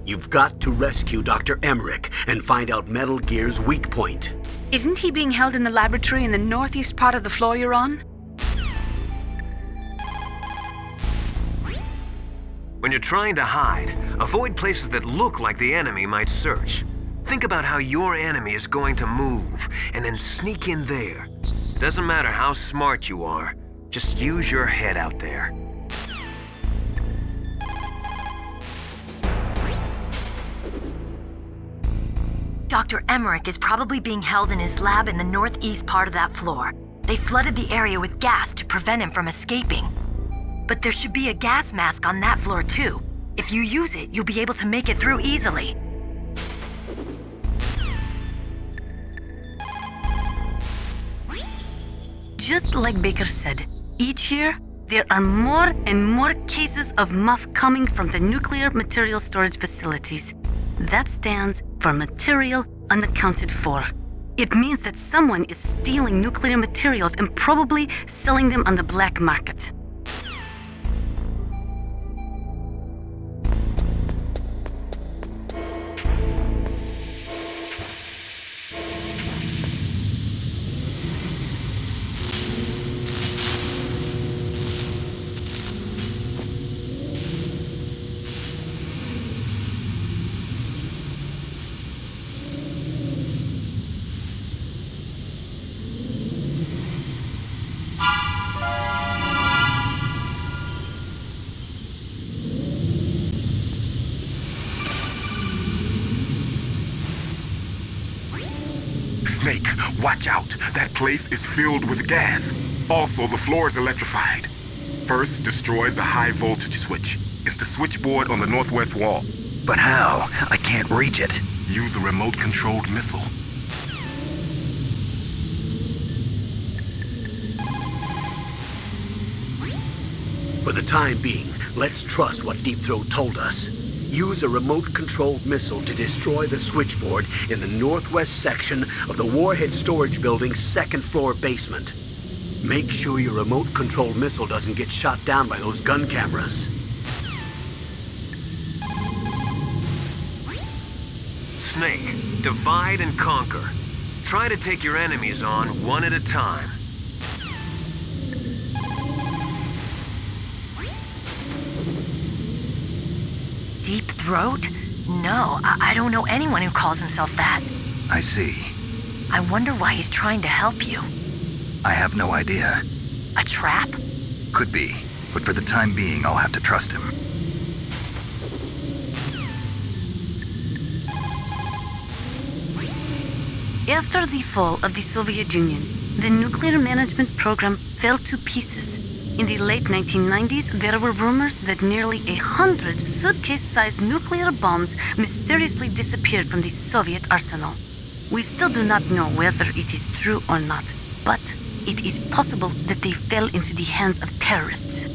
You've got to rescue Dr. Emmerich and find out Metal Gear's weak point. Isn't he being held in the laboratory in the northeast part of the floor you're on? When you're trying to hide, avoid places that look like the enemy might search. Think about how your enemy is going to move, and then sneak in there. Doesn't matter how smart you are, just use your head out there. Dr. Emmerich is probably being held in his lab in the northeast part of that floor. They flooded the area with gas to prevent him from escaping. But there should be a gas mask on that floor too. If you use it, you'll be able to make it through easily. Just like Baker said, each year, there are more and more cases of MUF coming from the nuclear material storage facilities. That stands for material unaccounted for. It means that someone is stealing nuclear materials and probably selling them on the black market. Snake, watch out. That place is filled with gas. Also, the floor is electrified. First, destroy the high voltage switch. It's the switchboard on the northwest wall. But how? I can't reach it. Use a remote-controlled missile. For the time being, let's trust what Deep Throat told us. Use a remote-controlled missile to destroy the switchboard in the northwest section of the Warhead Storage Building's second-floor basement. Make sure your remote-controlled missile doesn't get shot down by those gun cameras. Snake, divide and conquer. Try to take your enemies on one at a time. Deep Throat? No, I don't know anyone who calls himself that. I see. I wonder why he's trying to help you. I have no idea. A trap? Could be, but for the time being, I'll have to trust him. After the fall of the Soviet Union, the nuclear management program fell to pieces. In the late 1990s, there were rumors that nearly 100 suitcase-sized nuclear bombs mysteriously disappeared from the Soviet arsenal. We still do not know whether it is true or not, but it is possible that they fell into the hands of terrorists.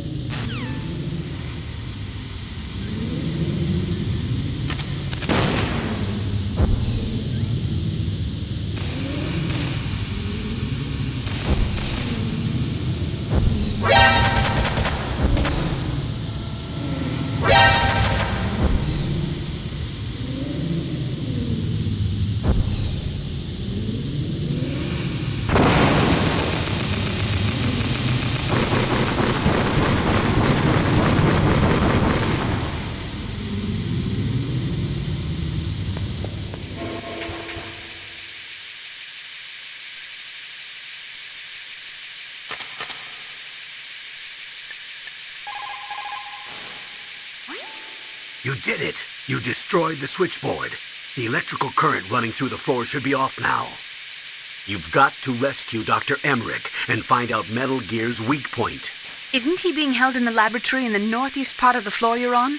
You did it! You destroyed the switchboard. The electrical current running through the floor should be off now. You've got to rescue Dr. Emmerich and find out Metal Gear's weak point. Isn't he being held in the laboratory in the northeast part of the floor you're on?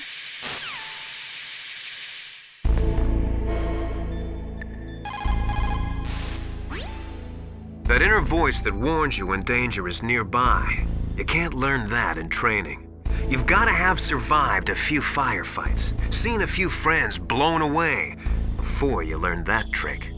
That inner voice that warns you when danger is nearby. You can't learn that in training. You've got to have survived a few firefights, seen a few friends blown away, before you learn that trick.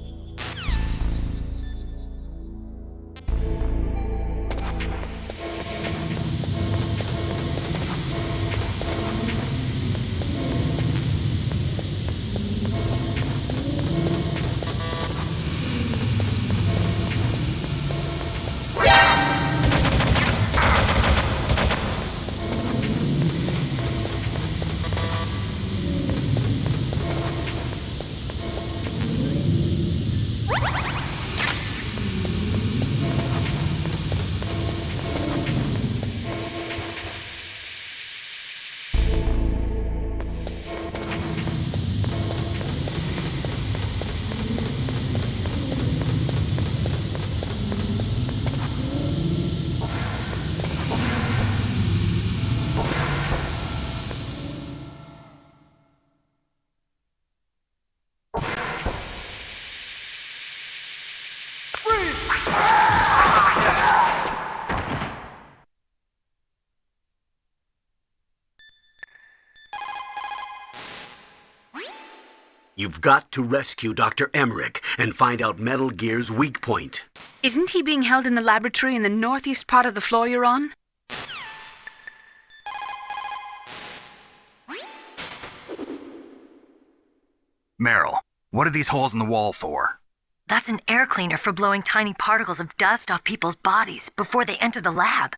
You've got to rescue Dr. Emmerich and find out Metal Gear's weak point. Isn't he being held in the laboratory in the northeast part of the floor you're on? Meryl, what are these holes in the wall for? That's an air cleaner for blowing tiny particles of dust off people's bodies before they enter the lab.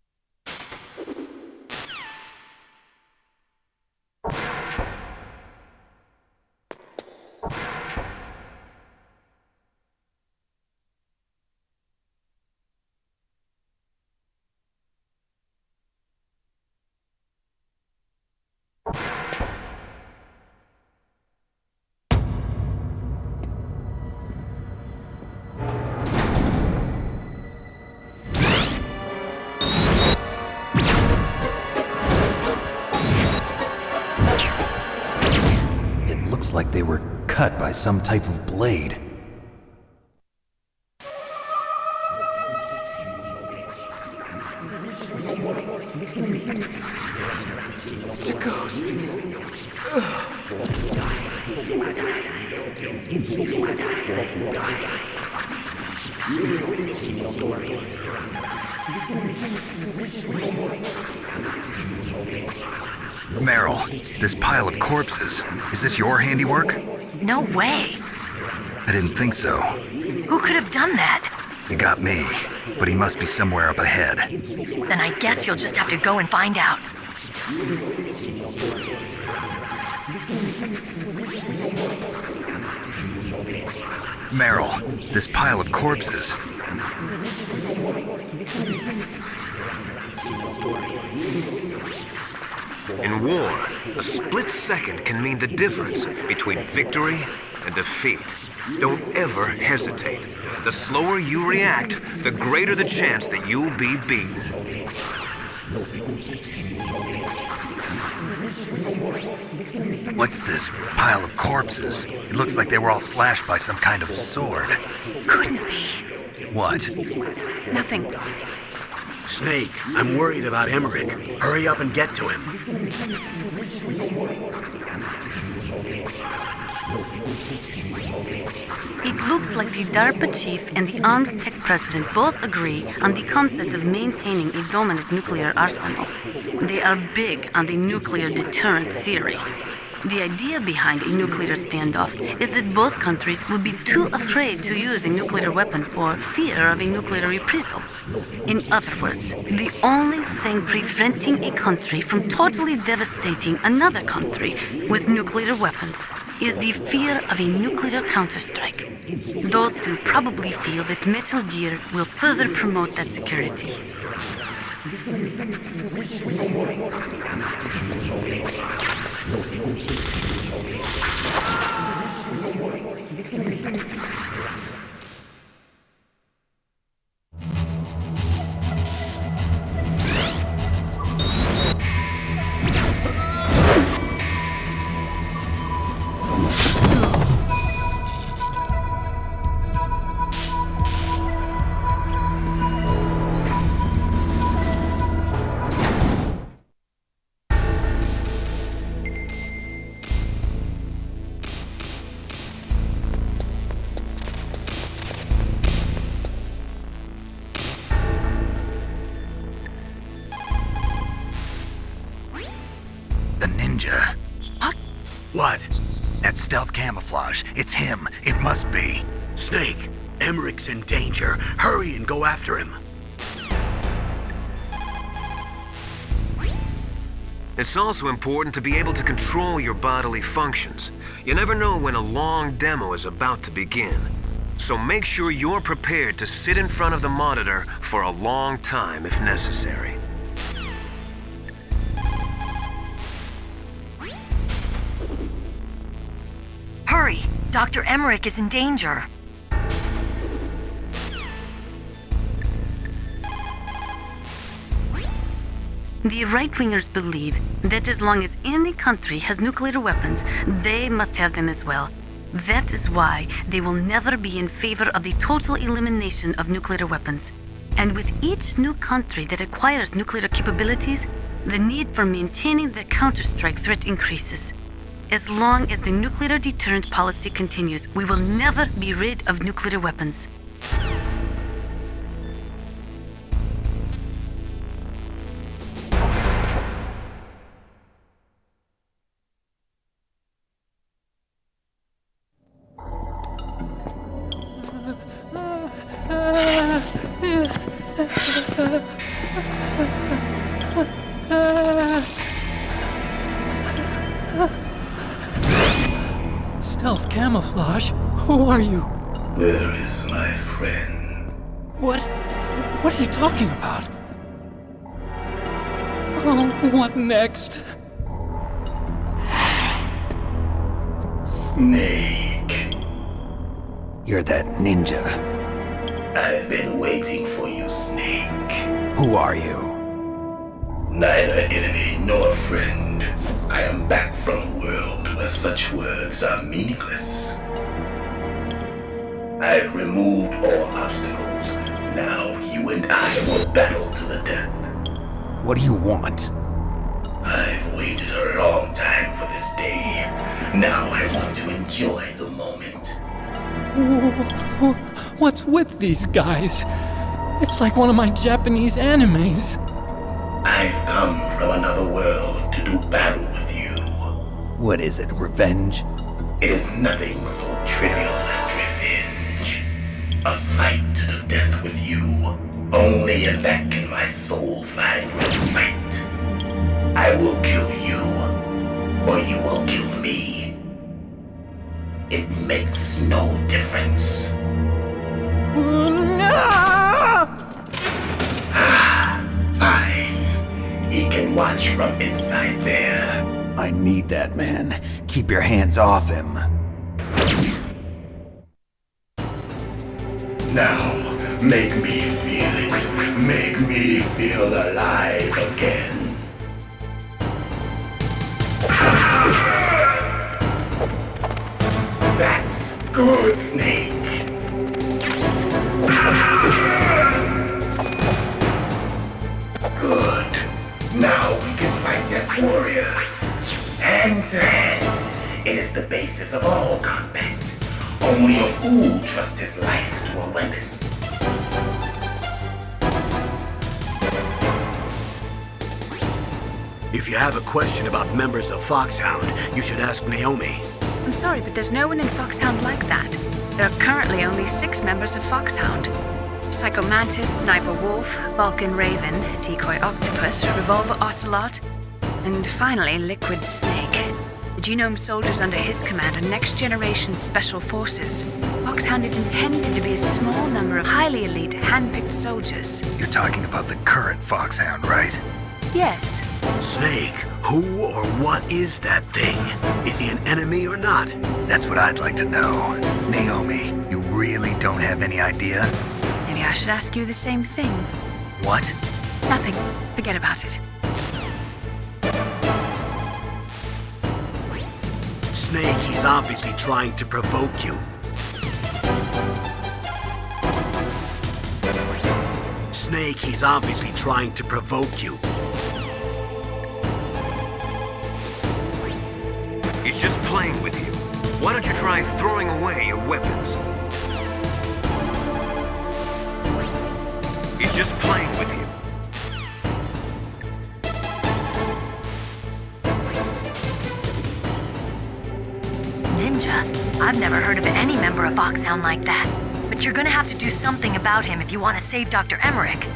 Looks like they were cut by some type of blade. It's a ghost. Meryl, this pile of corpses, is this your handiwork? No way. I didn't think so. Who could have done that? You got me, but he must be somewhere up ahead. Then I guess you'll just have to go and find out. Meryl, this pile of corpses. In war, a split second can mean the difference between victory and defeat. Don't ever hesitate. The slower you react, the greater the chance that you'll be beaten. What's this pile of corpses? It looks like they were all slashed by some kind of sword. Couldn't be. What? Nothing. Snake, I'm worried about Emmerich. Hurry up and get to him. It looks like the DARPA chief and the Arms Tech president both agree on the concept of maintaining a dominant nuclear arsenal. They are big on the nuclear deterrent theory. The idea behind a nuclear standoff is that both countries would be too afraid to use a nuclear weapon for fear of a nuclear reprisal. In other words, the only thing preventing a country from totally devastating another country with nuclear weapons is the fear of a nuclear counterstrike. Those two probably feel that Metal Gear will further promote that security. The ninja. What? That stealth camouflage. It's him. It must be. Snake, Emmerich's in danger. Hurry and go after him. It's also important to be able to control your bodily functions. You never know when a long demo is about to begin. So make sure you're prepared to sit in front of the monitor for a long time if necessary. Hurry! Dr. Emmerich is in danger. The right-wingers believe that as long as any country has nuclear weapons, they must have them as well. That is why they will never be in favor of the total elimination of nuclear weapons. And with each new country that acquires nuclear capabilities, the need for maintaining the counterstrike threat increases. As long as the nuclear deterrent policy continues, we will never be rid of nuclear weapons. Stealth camouflage? Who are you? Where is my friend? What are you talking about? Oh, what next? Snake. You're that ninja. I've been waiting for you, Snake. Who are you? Neither enemy nor friend. I am back from a world where such words are meaningless. I've removed all obstacles. Now you and I will battle to the death. What do you want? I've waited a long time for this day. Now I want to enjoy the moment. What's with these guys? It's like one of my Japanese animes. I've come from another world to do battle with you. What is it, revenge? It is nothing so trivial as revenge. A fight to the death with you. Only in that can my soul find respite. I will kill you, or you will kill me. It makes no difference. Fine. He can watch from inside there. I need that man. Keep your hands off him. Now, make me feel it. Make me feel alive again. That's good, Snake. Good. Now we can fight as warriors. Hand to hand. It is the basis of all combat. Only a fool trusts his life to a weapon. If you have a question about members of Foxhound, you should ask Naomi. I'm sorry, but there's no one in Foxhound like that. There are currently only 6 members of Foxhound. Psycho Mantis, Sniper Wolf, Vulcan Raven, Decoy Octopus, Revolver Ocelot, and finally Liquid Snake. The genome soldiers under his command are next-generation special forces. Foxhound is intended to be a small number of highly elite, hand-picked soldiers. You're talking about the current Foxhound, right? Yes. Snake, who or what is that thing? Is he an enemy or not? That's what I'd like to know. Naomi, you really don't have any idea? Maybe I should ask you the same thing. What? Nothing. Forget about it. Snake, he's obviously trying to provoke you. Snake, he's obviously trying to provoke you. He's just playing with you. Why don't you try throwing away your weapons? He's just playing with you. Ninja? I've never heard of any member of Foxhound like that. But you're gonna have to do something about him if you want to save Dr. Emmerich.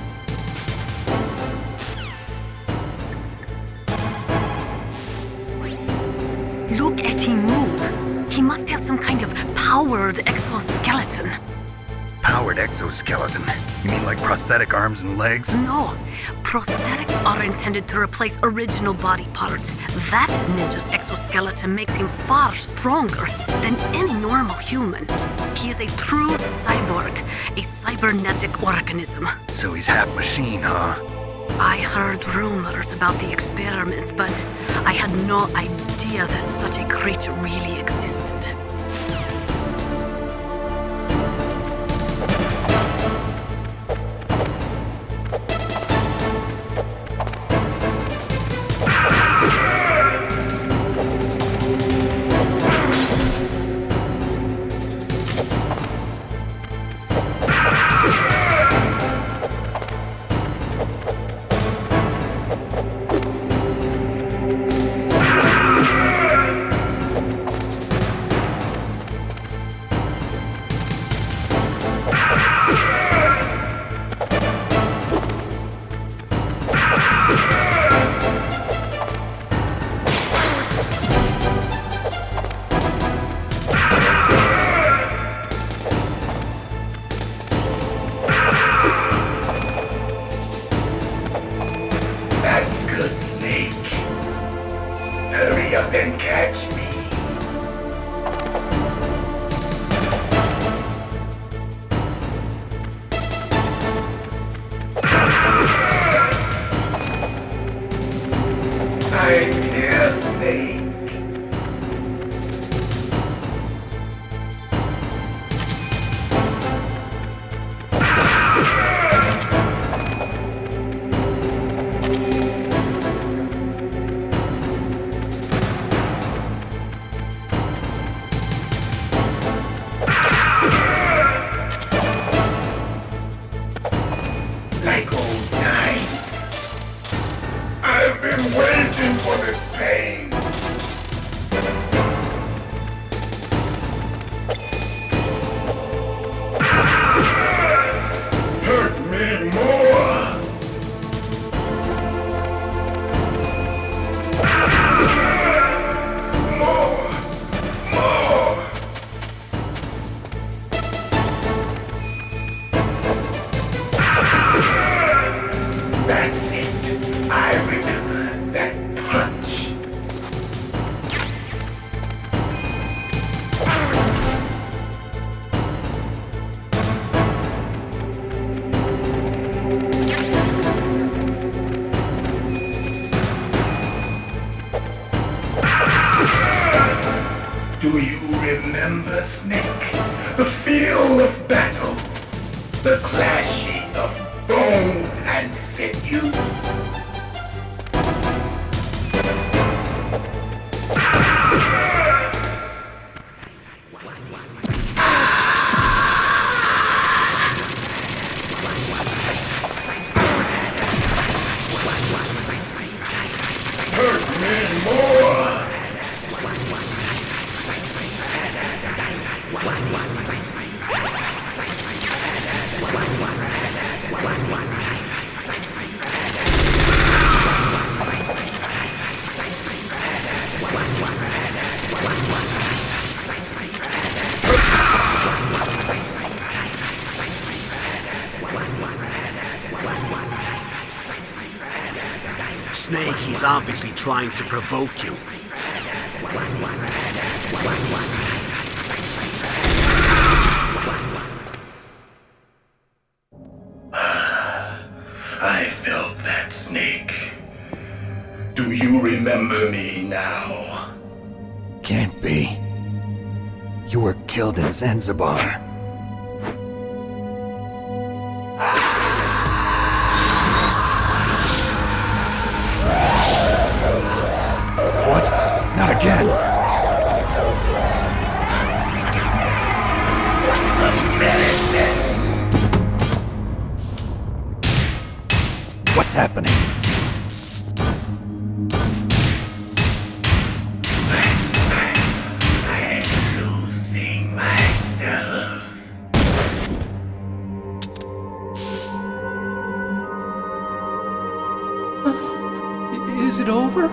Look at him move. He must have some kind of powered exoskeleton. Powered exoskeleton? You mean like prosthetic arms and legs? No, prosthetics are intended to replace original body parts. That ninja's exoskeleton makes him far stronger than any normal human. He is a true cyborg, a cybernetic organism. So he's half machine, huh? I heard rumors about the experiments, but I had no idea that such a creature really existed. Hurry up and catch me. I'm here, Snake. Like old times. I've been waiting for this pain. Hurt me more. More. That's it. I remember that punch. Do you remember, Snake? The feel of battle. The clashing of bone and sinew. Hurt me more. Snake, he's obviously trying to provoke you. I felt that, Snake. Do you remember me now? Can't be. You were killed in Zanzibar. What? Not again! What's happening? I'm losing myself. Is it over?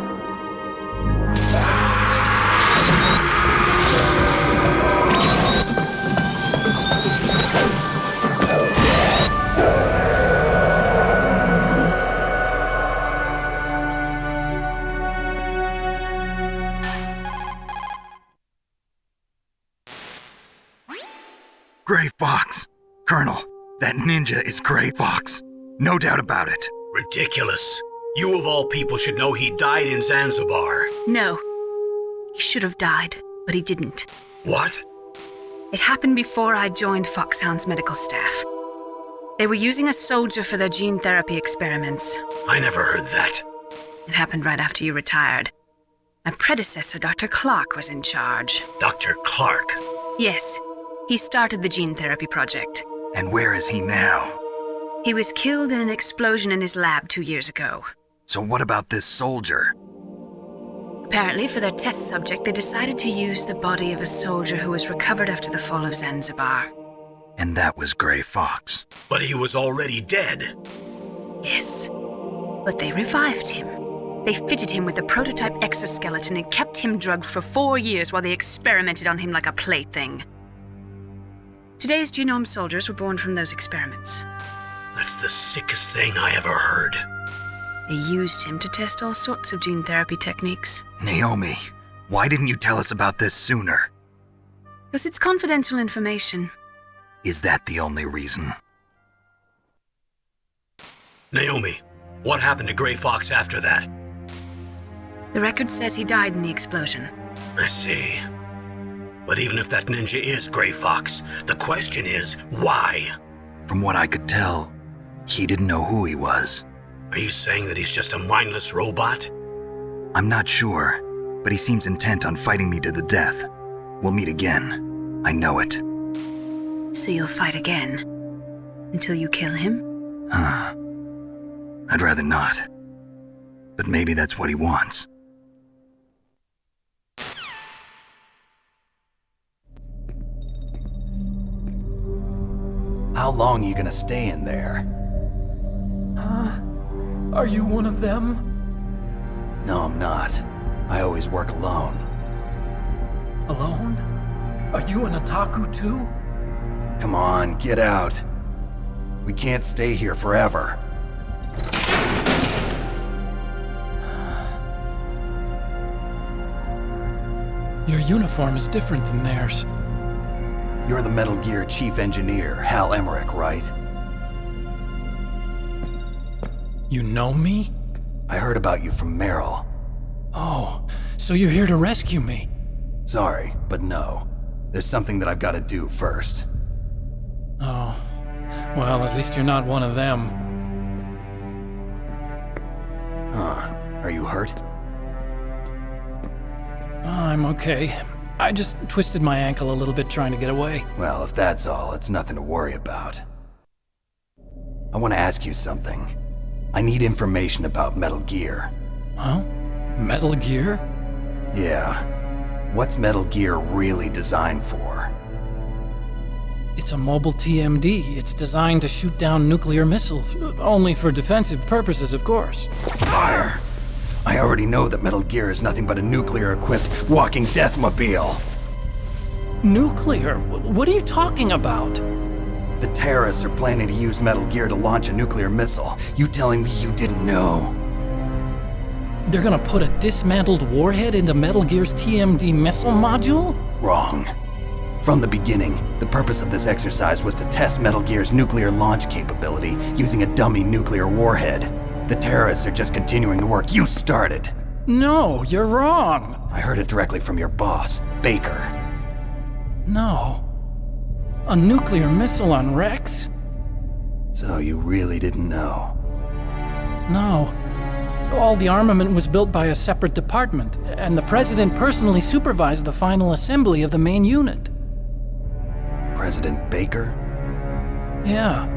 Gray Fox! Colonel, that ninja is Gray Fox. No doubt about it. Ridiculous. You of all people should know he died in Zanzibar. No. He should have died, but he didn't. What? It happened before I joined FOXHOUND's medical staff. They were using a soldier for their gene therapy experiments. I never heard that. It happened right after you retired. My predecessor, Dr. Clark, was in charge. Dr. Clark? Yes. He started the gene therapy project. And where is he now? He was killed in an explosion in his lab 2 years ago. So what about this soldier? Apparently, for their test subject, they decided to use the body of a soldier who was recovered after the fall of Zanzibar. And that was Gray Fox. But he was already dead. Yes. But they revived him. They fitted him with a prototype exoskeleton and kept him drugged for 4 years while they experimented on him like a plaything. Today's genome soldiers were born from those experiments. That's the sickest thing I ever heard. They used him to test all sorts of gene therapy techniques. Naomi, why didn't you tell us about this sooner? Because it's confidential information. Is that the only reason? Naomi, what happened to Grey Fox after that? The record says he died in the explosion. I see. But even if that ninja is Grey Fox, the question is, why? From what I could tell, he didn't know who he was. Are you saying that he's just a mindless robot? I'm not sure, but he seems intent on fighting me to the death. We'll meet again. I know it. So you'll fight again? Until you kill him? I'd rather not. But maybe that's what he wants. How long are you gonna stay in there? Huh? Are you one of them? No, I'm not. I always work alone. Alone? Are you an otaku too? Come on, get out. We can't stay here forever. Your uniform is different than theirs. You're the Metal Gear Chief Engineer, Hal Emmerich, right? You know me? I heard about you from Meryl. Oh, so you're here to rescue me? Sorry, but no. There's something that I've got to do first. Oh, well, at least you're not one of them. Huh. Are you hurt? I'm okay. I just twisted my ankle a little bit trying to get away. Well, if that's all, it's nothing to worry about. I want to ask you something. I need information about Metal Gear. Huh? Metal Gear? Yeah. What's Metal Gear really designed for? It's a mobile TMD. It's designed to shoot down nuclear missiles. Only for defensive purposes, of course. Fire! I already know that Metal Gear is nothing but a nuclear-equipped walking deathmobile. Nuclear? What are you talking about? The terrorists are planning to use Metal Gear to launch a nuclear missile. You telling me you didn't know? They're gonna put a dismantled warhead into Metal Gear's TMD missile module? Wrong. From the beginning, the purpose of this exercise was to test Metal Gear's nuclear launch capability using a dummy nuclear warhead. The terrorists are just continuing the work you started. No, you're wrong. I heard it directly from your boss, Baker. No. A nuclear missile on Rex? So you really didn't know? No. All the armament was built by a separate department, and the president personally supervised the final assembly of the main unit. President Baker? Yeah.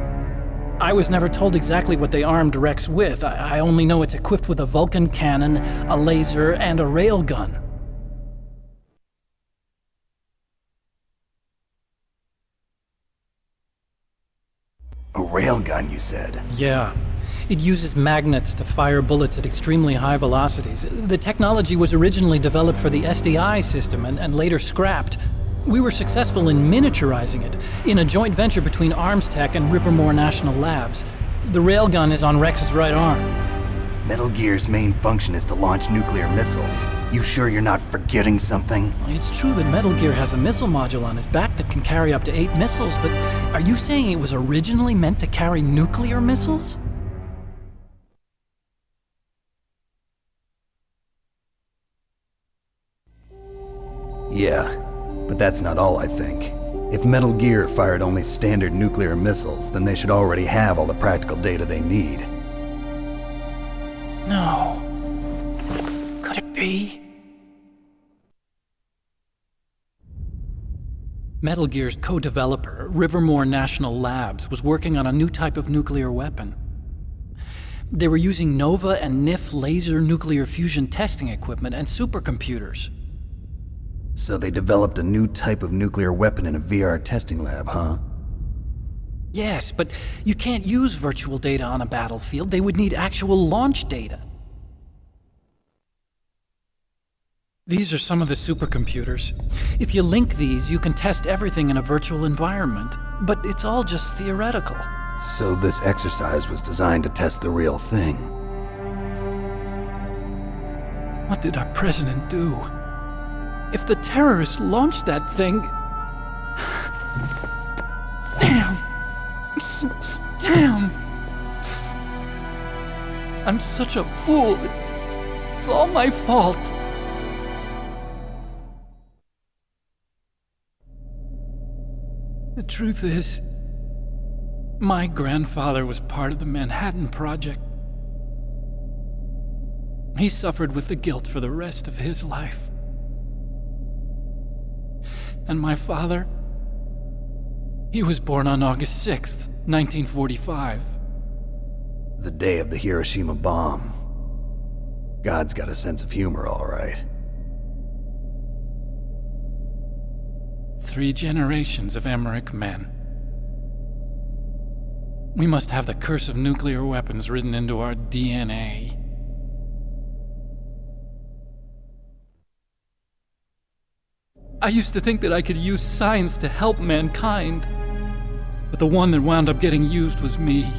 I was never told exactly what they armed Rex with. I only know it's equipped with a Vulcan cannon, a laser, and a railgun. A railgun, you said? Yeah. It uses magnets to fire bullets at extremely high velocities. The technology was originally developed for the SDI system and later scrapped. We were successful in miniaturizing it, in a joint venture between Arms Tech and Rivermore National Labs. The railgun is on Rex's right arm. Metal Gear's main function is to launch nuclear missiles. You sure you're not forgetting something? It's true that Metal Gear has a missile module on his back that can carry up to 8 missiles, but are you saying it was originally meant to carry nuclear missiles? Yeah. But that's not all I think. If Metal Gear fired only standard nuclear missiles, then they should already have all the practical data they need. No. Could it be? Metal Gear's co-developer, Rivermore National Labs, was working on a new type of nuclear weapon. They were using NOVA and NIF laser nuclear fusion testing equipment and supercomputers. So they developed a new type of nuclear weapon in a VR testing lab, huh? Yes, but you can't use virtual data on a battlefield. They would need actual launch data. These are some of the supercomputers. If you link these, you can test everything in a virtual environment. But it's all just theoretical. So this exercise was designed to test the real thing. What did our president do? If the terrorists launched that thing... Damn! Damn! I'm such a fool. It's all my fault. The truth is, my grandfather was part of the Manhattan Project. He suffered with the guilt for the rest of his life. And my father, he was born on August 6th, 1945. The day of the Hiroshima bomb. God's got a sense of humor, all right. 3 generations of Emmerich men. We must have the curse of nuclear weapons written into our DNA. I used to think that I could use science to help mankind, but the one that wound up getting used was me.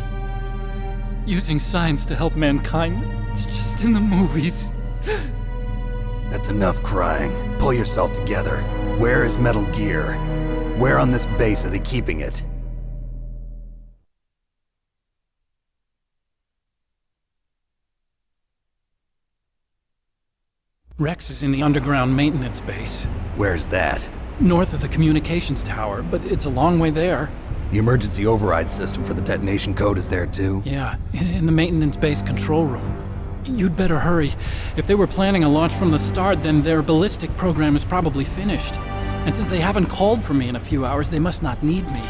Using science to help mankind, it's just in the movies. That's enough crying. Pull yourself together. Where is Metal Gear? Where on this base are they keeping it? Rex is in the underground maintenance base. Where's that? North of the communications tower, but it's a long way there. The emergency override system for the detonation code is there too? Yeah, in the maintenance base control room. You'd better hurry. If they were planning a launch from the start, then their ballistic program is probably finished. And since they haven't called for me in a few hours, they must not need me.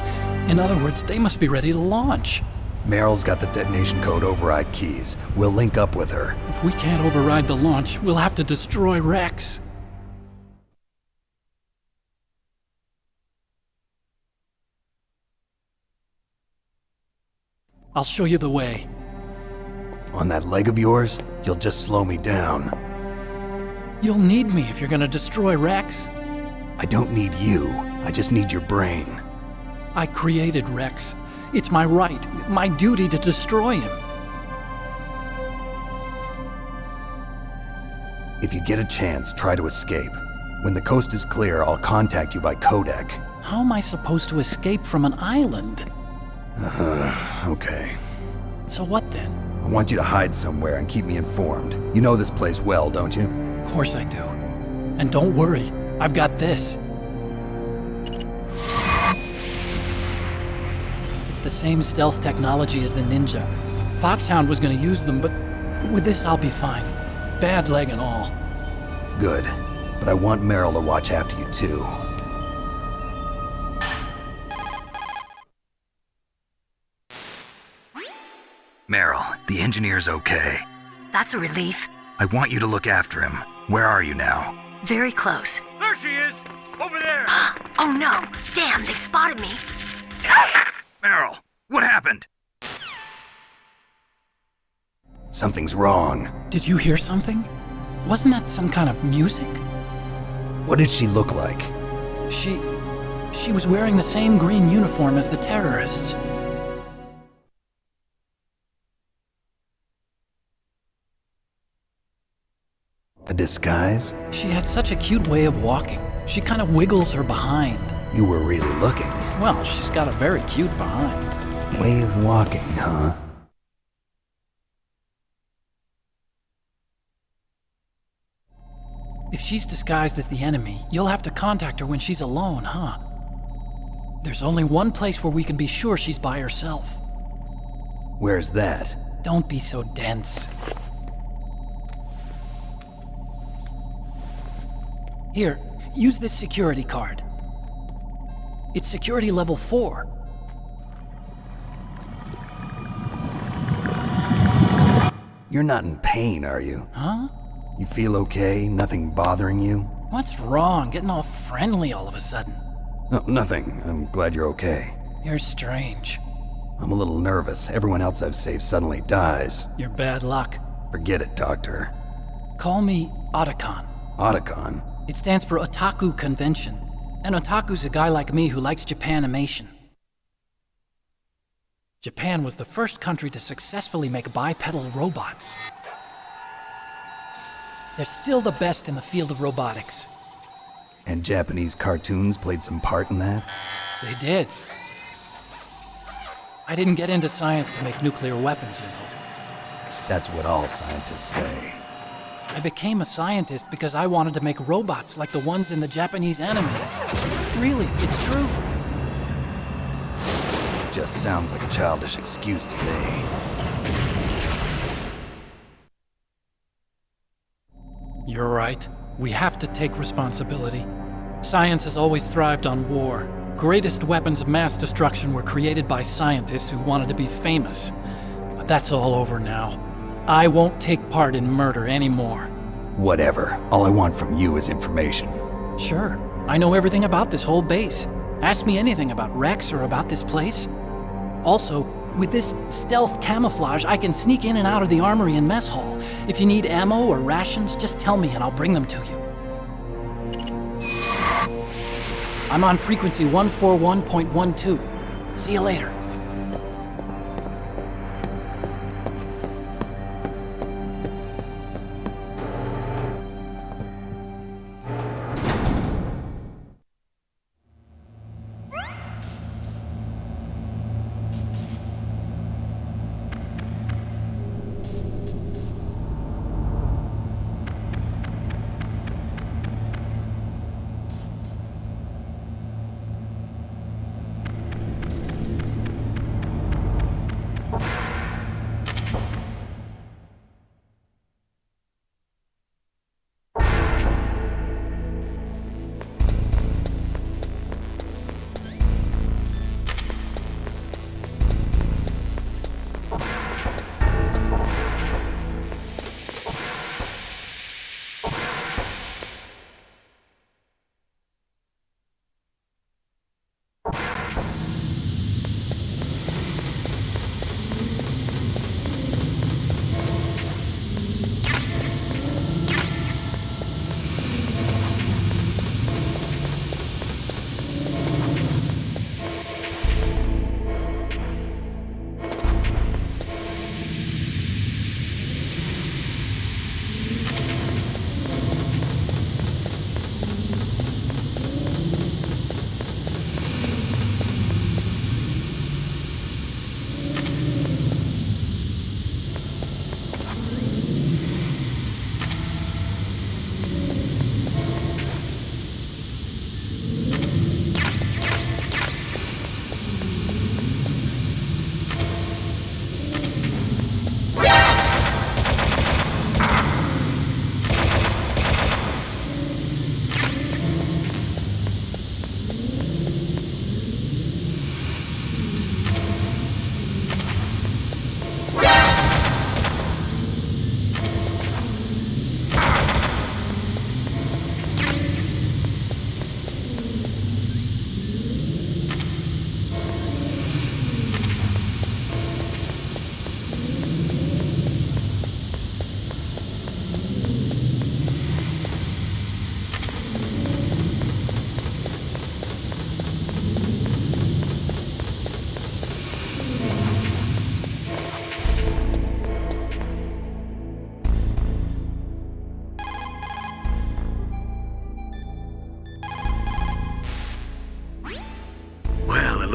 In other words, they must be ready to launch. Meryl's got the detonation code override keys. We'll link up with her. If we can't override the launch, we'll have to destroy Rex. I'll show you the way. On that leg of yours, you'll just slow me down. You'll need me if you're gonna destroy Rex. I don't need you. I just need your brain. I created Rex. It's my right, my duty to destroy him. If you get a chance, try to escape. When the coast is clear, I'll contact you by codec. How am I supposed to escape from an island? Okay. So what then? I want you to hide somewhere and keep me informed. You know this place well, don't you? Of course I do. And don't worry, I've got this. It's the same stealth technology as the Ninja. FOXHOUND was gonna use them, but with this I'll be fine. Bad leg and all. Good. But I want Meryl to watch after you too. Meryl, the engineer's okay. That's a relief. I want you to look after him. Where are you now? Very close. There she is! Over there! Oh no! Damn, they've spotted me! Meryl, what happened? Something's wrong. Did you hear something? Wasn't that some kind of music? What did she look like? She was wearing the same green uniform as the terrorists. A disguise? She had such a cute way of walking. She kind of wiggles her behind. You were really looking. Well, she's got a very cute behind. Way of walking, huh? If she's disguised as the enemy, you'll have to contact her when she's alone, huh? There's only one place where we can be sure she's by herself. Where's that? Don't be so dense. Here, use this security card. It's security level 4. You're not in pain, are you? Huh? You feel okay? Nothing bothering you? What's wrong? Getting all friendly all of a sudden. No, nothing. I'm glad you're okay. You're strange. I'm a little nervous. Everyone else I've saved suddenly dies. You're bad luck. Forget it, Doctor. Call me Otacon. Otacon? It stands for Otaku Convention. An otaku's a guy like me who likes Japanimation. Japan was the first country to successfully make bipedal robots. They're still the best in the field of robotics. And Japanese cartoons played some part in that? They did. I didn't get into science to make nuclear weapons, you know. That's what all scientists say. I became a scientist because I wanted to make robots like the ones in the Japanese animes. Really, it's true. Just sounds like a childish excuse to me. You're right. We have to take responsibility. Science has always thrived on war. Greatest weapons of mass destruction were created by scientists who wanted to be famous. But that's all over now. I won't take part in murder anymore. Whatever. All I want from you is information. Sure. I know everything about this whole base. Ask me anything about Rex or about this place. Also, with this stealth camouflage, I can sneak in and out of the armory and mess hall. If you need ammo or rations, just tell me and I'll bring them to you. I'm on frequency 141.12. See you later.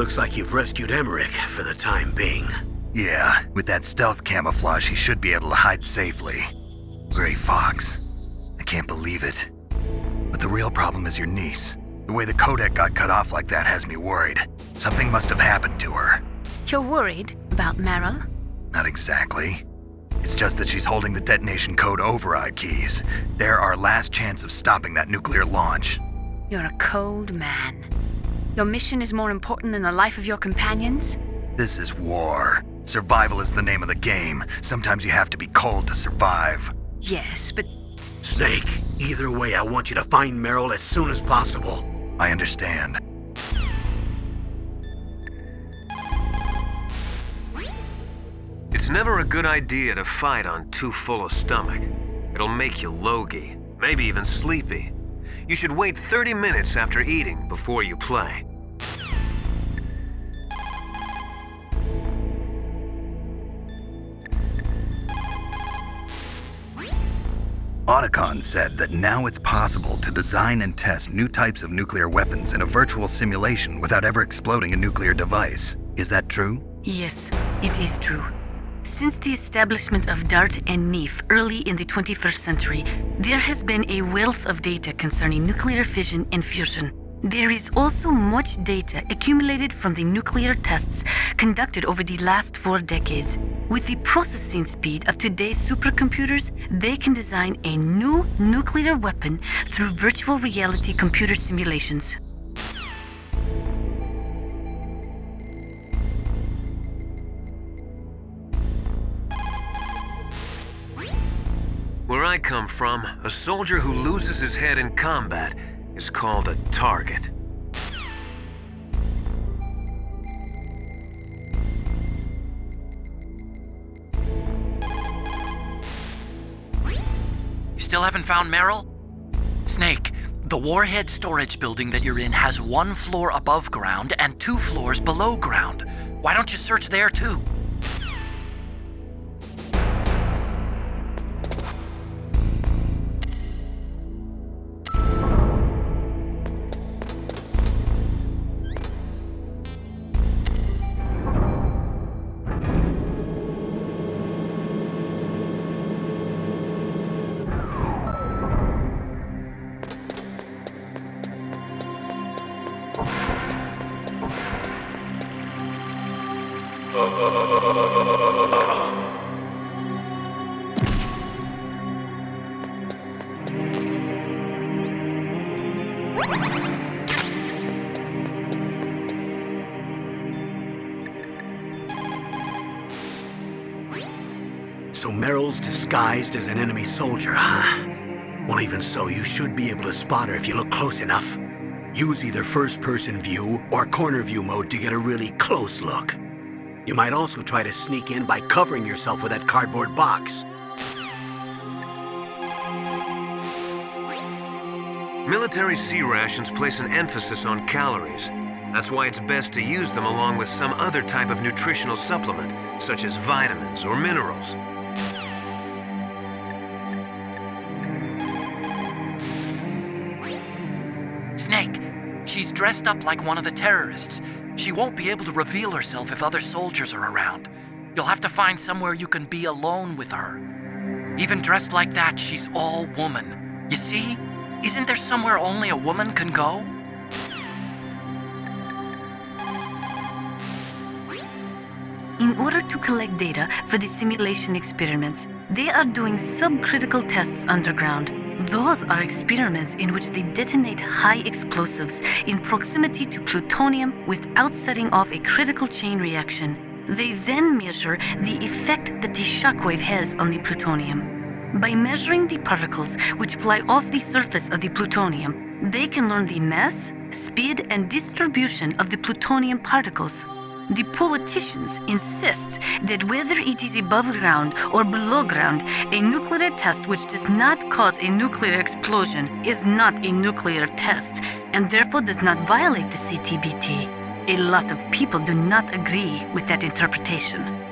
Looks like you've rescued Emmerich for the time being. Yeah, with that stealth camouflage, he should be able to hide safely. Great Fox. I can't believe it. But the real problem is your niece. The way the codec got cut off like that has me worried. Something must have happened to her. You're worried about Meryl? Not exactly. It's just that she's holding the detonation code override keys. They're our last chance of stopping that nuclear launch. You're a cold man. Your mission is more important than the life of your companions? This is war. Survival is the name of the game. Sometimes you have to be cold to survive. Yes, but... Snake, either way, I want you to find Meryl as soon as possible. I understand. It's never a good idea to fight on too full a stomach. It'll make you logy, maybe even sleepy. You should wait 30 minutes after eating before you play. Otacon said that now it's possible to design and test new types of nuclear weapons in a virtual simulation without ever exploding a nuclear device. Is that true? Yes, it is true. Since the establishment of DART and NEEF early in the 21st century, there has been a wealth of data concerning nuclear fission and fusion. There is also much data accumulated from the nuclear tests conducted over the last 4 decades. With the processing speed of today's supercomputers, they can design a new nuclear weapon through virtual reality computer simulations. Where I come from, a soldier who loses his head in combat is called a target. You still haven't found Meryl? Snake, the warhead storage building that you're in has 1 floor above ground and 2 floors below ground. Why don't you search there too? So Meryl's disguised as an enemy soldier, huh? Well, even so, you should be able to spot her if you look close enough. Use either first-person view or corner view mode to get a really close look. You might also try to sneak in by covering yourself with that cardboard box. Military C rations place an emphasis on calories. That's why it's best to use them along with some other type of nutritional supplement, such as vitamins or minerals. Snake, she's dressed up like one of the terrorists. She won't be able to reveal herself if other soldiers are around. You'll have to find somewhere you can be alone with her. Even dressed like that, she's all woman. You see? Isn't there somewhere only a woman can go? In order to collect data for the simulation experiments, they are doing subcritical tests underground. Those are experiments in which they detonate high explosives in proximity to plutonium without setting off a critical chain reaction. They then measure the effect that the shockwave has on the plutonium. By measuring the particles which fly off the surface of the plutonium, they can learn the mass, speed, and distribution of the plutonium particles. The politicians insist that whether it is above ground or below ground, a nuclear test which does not cause a nuclear explosion is not a nuclear test, and therefore does not violate the CTBT. A lot of people do not agree with that interpretation.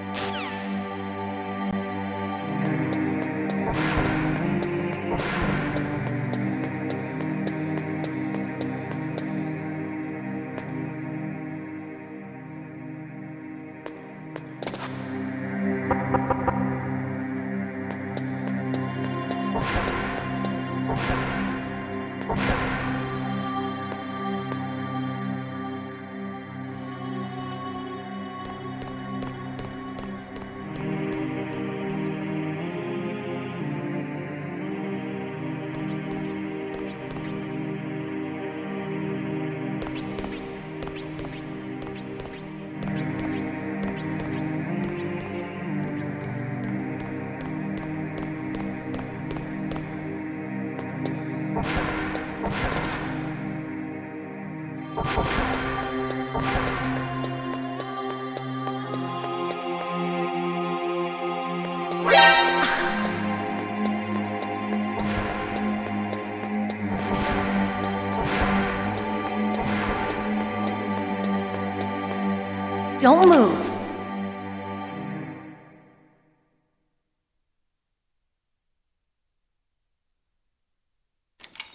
Don't move.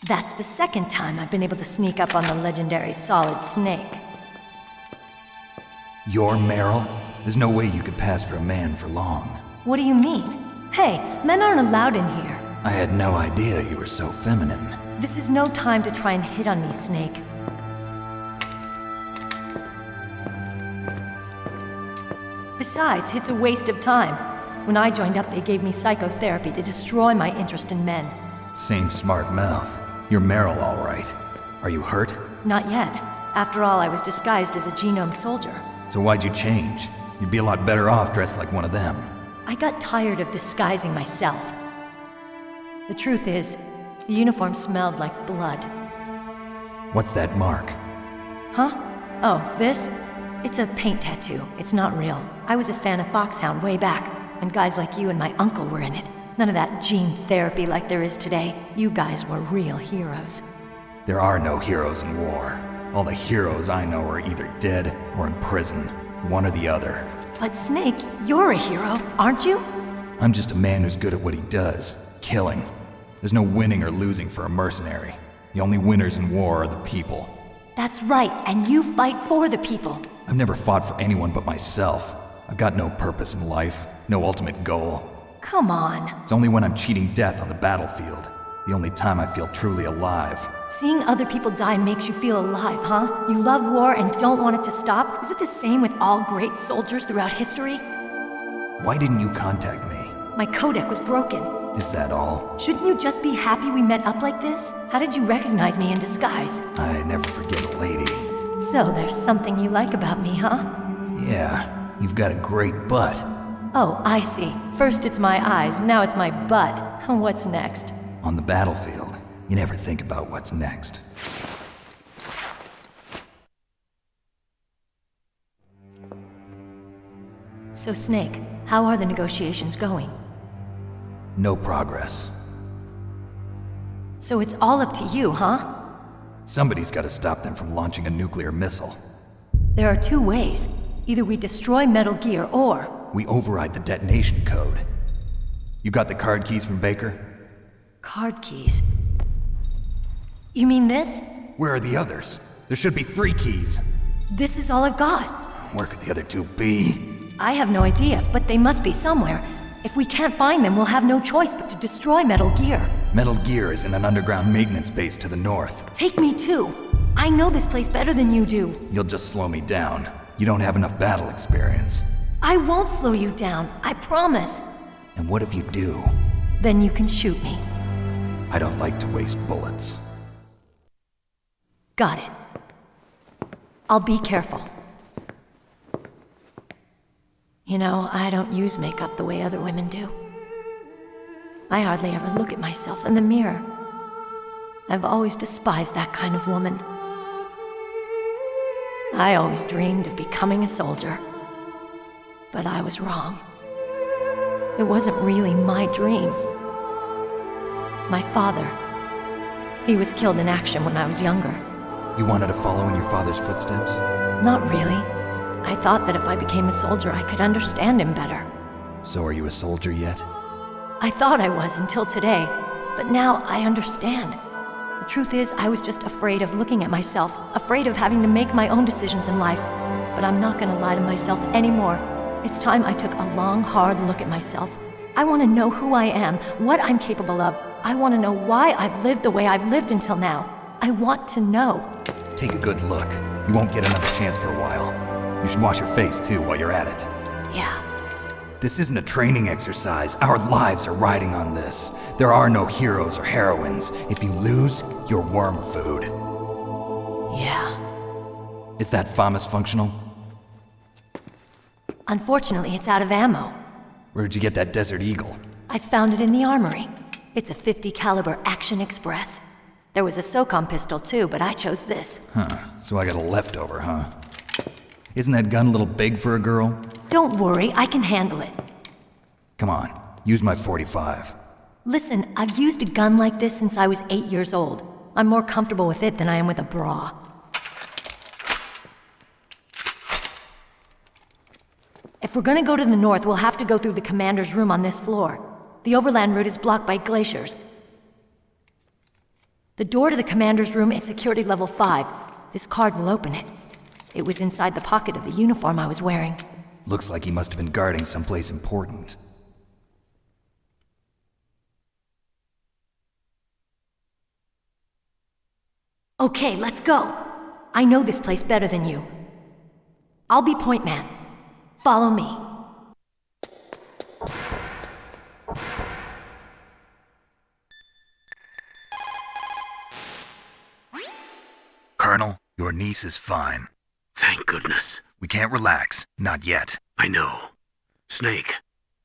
That's the second time I've been able to sneak up on the legendary Solid Snake. You're Meryl? There's no way you could pass for a man for long. What do you mean? Hey, men aren't allowed in here. I had no idea you were so feminine. This is no time to try and hit on me, Snake. Besides, it's a waste of time. When I joined up, they gave me psychotherapy to destroy my interest in men. Same smart mouth. You're Meryl, all right. Are you hurt? Not yet. After all, I was disguised as a genome soldier. So why'd you change? You'd be a lot better off dressed like one of them. I got tired of disguising myself. The truth is, the uniform smelled like blood. What's that mark? Huh? Oh, this? It's a paint tattoo. It's not real. I was a fan of FOXHOUND way back, and guys like you and my uncle were in it. None of that gene therapy like there is today. You guys were real heroes. There are no heroes in war. All the heroes I know are either dead or in prison. One or the other. But Snake, you're a hero, aren't you? I'm just a man who's good at what he does. Killing. There's no winning or losing for a mercenary. The only winners in war are the people. That's right, and you fight for the people. I've never fought for anyone but myself. I've got no purpose in life, no ultimate goal. Come on. It's only when I'm cheating death on the battlefield. The only time I feel truly alive. Seeing other people die makes you feel alive, huh? You love war and don't want it to stop? Is it the same with all great soldiers throughout history? Why didn't you contact me? My codec was broken. Is that all? Shouldn't you just be happy we met up like this? How did you recognize me in disguise? I never forget a lady. So there's something you like about me, huh? Yeah, you've got a great butt. Oh, I see. First it's my eyes, now it's my butt. What's next? On the battlefield, you never think about what's next. So Snake, how are the negotiations going? No progress. So it's all up to you, huh? Somebody's got to stop them from launching a nuclear missile. There are two ways. Either we destroy Metal Gear, or... we override the detonation code. You got the card keys from Baker? Card keys? You mean this? Where are the others? There should be 3 keys. This is all I've got. Where could the other 2 be? I have no idea, but they must be somewhere. If we can't find them, we'll have no choice but to destroy Metal Gear. Metal Gear is in an underground maintenance base to the north. Take me too. I know this place better than you do. You'll just slow me down. You don't have enough battle experience. I won't slow you down, I promise. And what if you do? Then you can shoot me. I don't like to waste bullets. Got it. I'll be careful. You know, I don't use makeup the way other women do. I hardly ever look at myself in the mirror. I've always despised that kind of woman. I always dreamed of becoming a soldier. But I was wrong. It wasn't really my dream. My father, he was killed in action when I was younger. You wanted to follow in your father's footsteps? Not really. I thought that if I became a soldier, I could understand him better. So are you a soldier yet? I thought I was until today, but now I understand. The truth is, I was just afraid of looking at myself, afraid of having to make my own decisions in life. But I'm not gonna lie to myself anymore. It's time I took a long, hard look at myself. I want to know who I am, what I'm capable of. I want to know why I've lived the way I've lived until now. I want to know. Take a good look. You won't get another chance for a while. You should wash your face, too, while you're at it. Yeah. This isn't a training exercise. Our lives are riding on this. There are no heroes or heroines. If you lose, you're worm food. Yeah. Is that FAMAS functional? Unfortunately, it's out of ammo. Where'd you get that Desert Eagle? I found it in the armory. It's a .50 caliber Action Express. There was a SOCOM pistol too, but I chose this. Huh, so I got a leftover, huh? Isn't that gun a little big for a girl? Don't worry, I can handle it. Come on, use my .45. Listen, I've used a gun like this since I was 8 years old. I'm more comfortable with it than I am with a bra. If we're gonna go to the north, we'll have to go through the commander's room on this floor. The overland route is blocked by glaciers. The door to the commander's room is security level 5. This card will open it. It was inside the pocket of the uniform I was wearing. Looks like he must have been guarding someplace important. Okay, let's go. I know this place better than you. I'll be point man. Follow me. Colonel, your niece is fine. Thank goodness. We can't relax. Not yet. I know. Snake.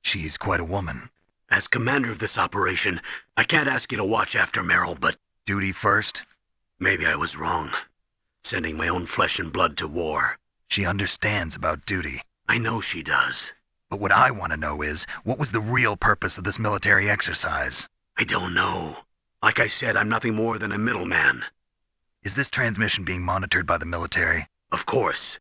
She's quite a woman. As commander of this operation, I can't ask you to watch after Meryl, but... Duty first? Maybe I was wrong. Sending my own flesh and blood to war. She understands about duty. I know she does. But what I want to know is, what was the real purpose of this military exercise? I don't know. Like I said, I'm nothing more than a middleman. Is this transmission being monitored by the military? Of course.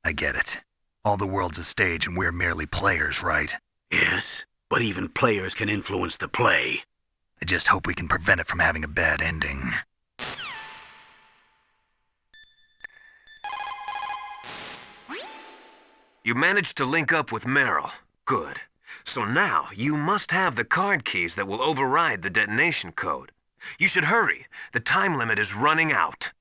I get it. All the world's a stage and we're merely players, right? Yes, but even players can influence the play. I just hope we can prevent it from having a bad ending. You managed to link up with Meryl. Good. So now, you must have the card keys that will override the detonation code. You should hurry. The time limit is running out.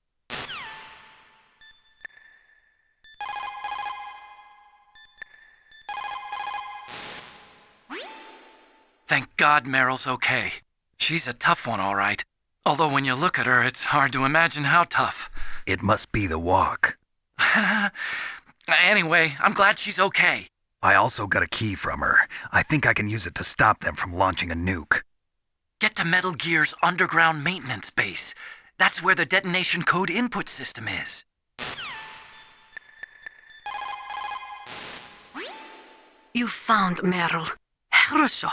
Thank God Meryl's okay. She's a tough one, all right. Although when you look at her, it's hard to imagine how tough. It must be the walk. Anyway, I'm glad she's okay. I also got a key from her. I think I can use it to stop them from launching a nuke. Get to Metal Gear's underground maintenance base. That's where the detonation code input system is. You found Meryl. хорошо.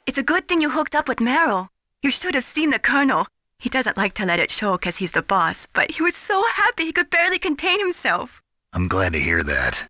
It's a good thing you hooked up with Meryl. You should have seen the Colonel. He doesn't like to let it show because he's the boss, but he was so happy he could barely contain himself. I'm glad to hear that.